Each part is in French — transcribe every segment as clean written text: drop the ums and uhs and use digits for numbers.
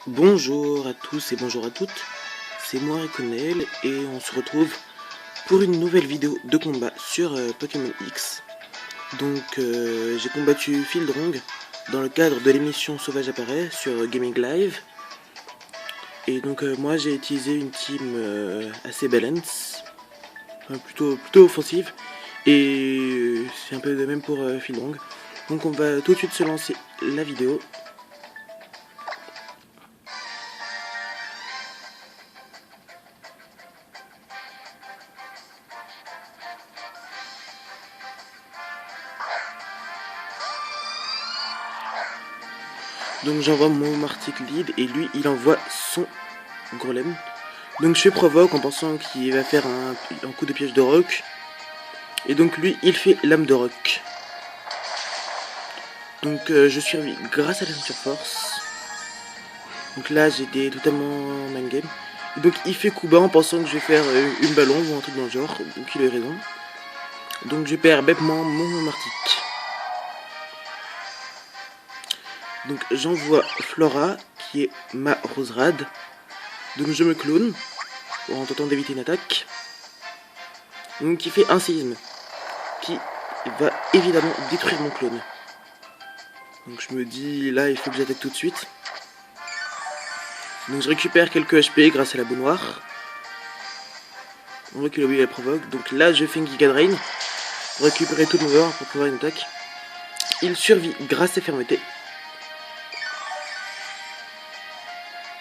Bonjour à tous et bonjour à toutes, c'est moi Reconel et on se retrouve pour une nouvelle vidéo de combat sur Pokémon X. Donc j'ai combattu Fildrong dans le cadre de l'émission Sauvage Apparaît sur Gaming Live. Et donc moi j'ai utilisé une team assez balance, plutôt offensive. Et c'est un peu de même pour Fildrong. Donc on va tout de suite se lancer la vidéo. Donc j'envoie mon Martic lead et lui il envoie son Golem. Donc je provoque en pensant qu'il va faire un coup de piège de roc. Et donc lui il fait lame de roc. Donc je survis grâce à la ceinture force. Donc là j'étais totalement main game. Et donc il fait coup bas en pensant que je vais faire une ballon ou un truc dans le genre. Donc il a raison. Donc je perds bêtement mon Martic. Donc j'envoie Flora qui est ma Roserade. Donc je me clone en tentant d'éviter une attaque. Donc il fait un séisme qui va évidemment détruire mon clone. Donc je me dis là il faut que j'attaque tout de suite. Donc je récupère quelques HP grâce à la boue noire. On voit que le elle provoque. Donc là je fais une Giga Drain pour récupérer tout mon power pour pouvoir une attaque. Il survit grâce à fermeté.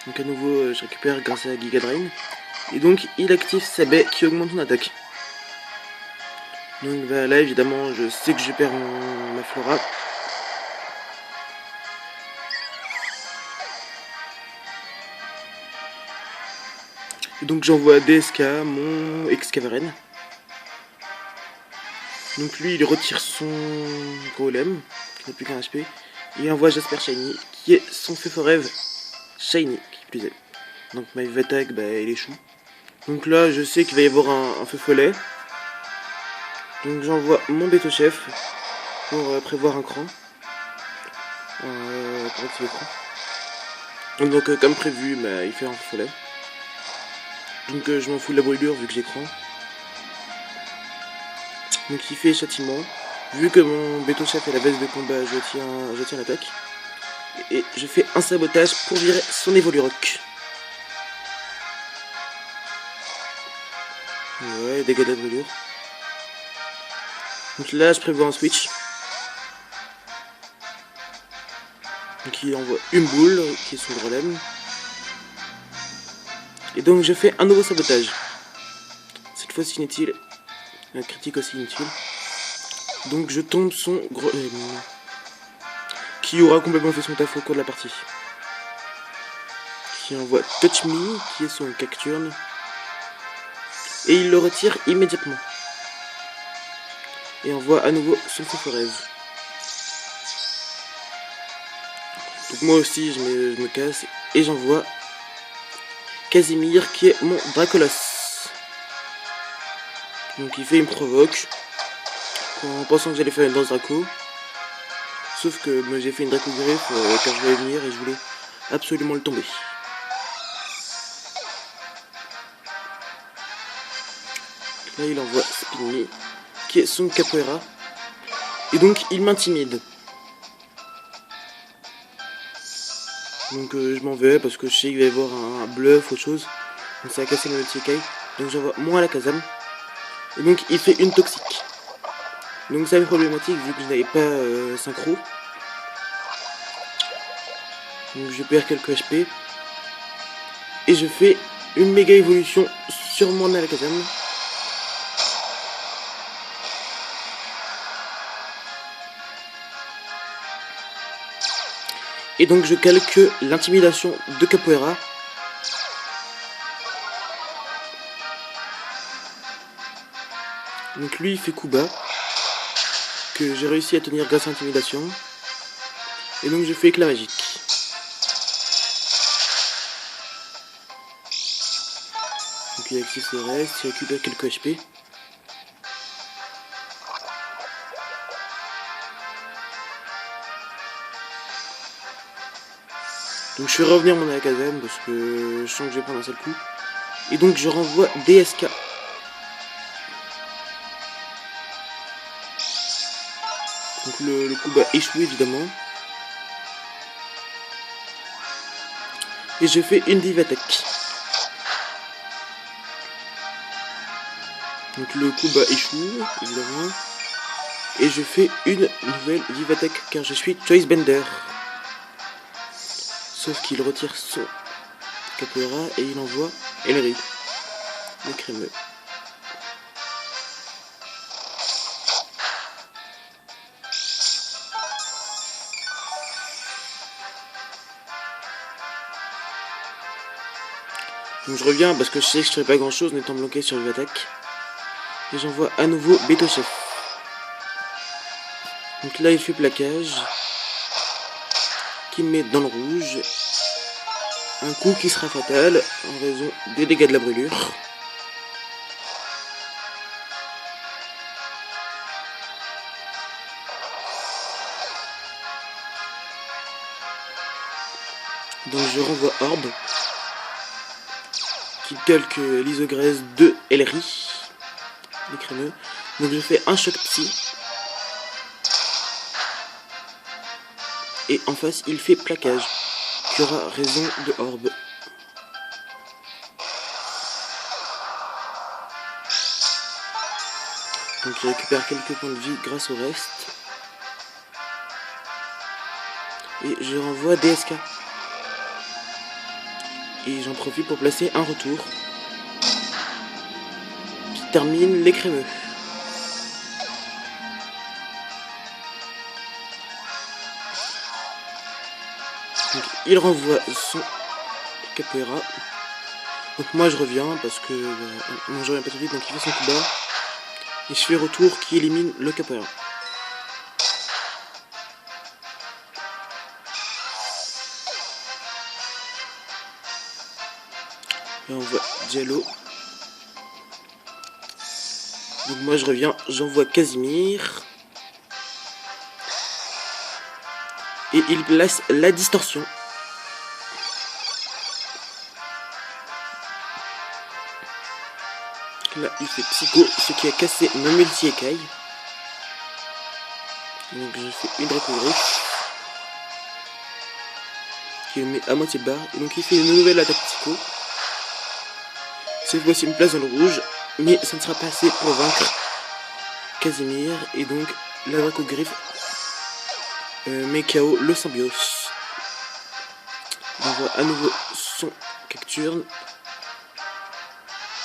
Donc à nouveau je récupère grâce à la Giga Drain. Et donc il active sa baie qui augmente son attaque. Donc bah, là évidemment je sais que je perds ma Flora. Et donc j'envoie DSK, mon Excavaren. Donc lui il retire son golem, qui n'a plus qu'un HP. Et il envoie Jasper Shiny, qui est son feu forever Shiny, qui plus est. Donc ma Wave Attack, bah, elle échoue. Donc là je sais qu'il va y avoir un feu follet. Donc j'envoie mon Beto Chef pour prévoir un cran. Pour activer le cran. Donc comme prévu, bah, il fait un feu follet. Donc je m'en fous de la brûlure vu que j'ai cran. Donc il fait châtiment. Vu que mon Beto Chef est la baisse de combat, je tiens l'attaque. Et je fais un sabotage pour virer son Évolurock. Ouais, dégâts de brûlure. Donc là je prévois un switch. Donc il envoie une boule qui est son problème. Et donc je fais un nouveau sabotage. Cette fois-ci inutile. Un critique aussi inutile. Donc je tombe son qui aura complètement fait son taf au cours de la partie. Qui envoie Touch Me, qui est son Cacturne. Et il le retire immédiatement. Et envoie à nouveau son feu forever. Donc moi aussi je me casse et j'envoie Casimir qui est mon Dracolos. Donc il fait une provoque en pensant que j'allais faire une danse Draco. Sauf que moi j'ai fait une Draco Griffe quand je voulais venir et je voulais absolument le tomber. Là il envoie Spinny qui est son Capoeira. Et donc il m'intimide. Donc je m'en vais parce que je sais qu'il va y avoir un bluff ou autre chose. Donc ça va casser mon ulti. Donc j'envoie moi à la Kazam. Et donc il fait une toxique. Donc ça va être problématique vu que je n'avais pas synchro. Donc je perds quelques HP. Et je fais une méga évolution sur mon Alakazam. Et donc je calque l'intimidation de Capoeira. Donc lui il fait coup bas. Que j'ai réussi à tenir grâce à l'intimidation. Et donc je fais éclat magique. Donc il active ses restes, il récupère quelques HP. Donc je fais revenir mon Alakazam parce que je sens que je vais prendre un seul coup. Et donc je renvoie DSK. Donc le coup va échouer évidemment. Et je fais une Vive Attaque. Donc le coup va échoue évidemment. Et je fais une nouvelle Vive Attaque car je suis Choice Bender. Sauf qu'il retire son Capoeira et il envoie Ellery, le crémeux. Donc je reviens parce que je sais que je ferai pas grand chose n'étant bloqué sur Vive Attaque. Et j'envoie à nouveau Betochef. Donc là il fait plaquage. Qui me met dans le rouge. Un coup qui sera fatal en raison des dégâts de la brûlure. Donc je renvoie Orbe. Qui calque l'isogresse de Ellery. Les crémeux. Donc je fais un choc psy. Et en face il fait plaquage. Qui aura raison de Orbe. Donc je récupère quelques points de vie grâce au reste. Et je renvoie DSK. Et j'en profite pour placer un retour. Qui termine les crémeux. Donc, il renvoie son Capoeira. Donc moi je reviens parce que non, je reviens pas tout de suite, donc il fait son coup bas. Et je fais retour qui élimine le Capoeira. Et on voit Jello. Donc moi je reviens, j'envoie Casimir. Et il place la distorsion. Là il fait Psycho, ce qui a cassé mon multi-écaille. Donc je fais une Dracogriffe. Qui le met à moitié de barre. Et donc il fait une nouvelle attaque Psycho. Cette fois-ci une place dans le rouge. Mais ça ne sera pas assez pour vaincre Casimir. Et donc la Dracogriffe met KO le Symbios. On voit à nouveau son Cacturne.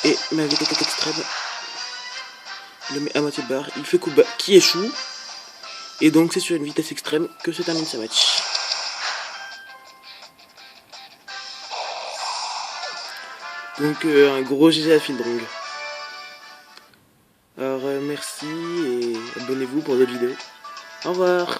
Et ma vitesse extrême. Il le met à moitié de barre. Il fait coup bas qui échoue. Et donc c'est sur une vitesse extrême que se termine ce match. Donc un gros GG à Fildrong. Alors merci et abonnez-vous pour d'autres vidéos. Au revoir.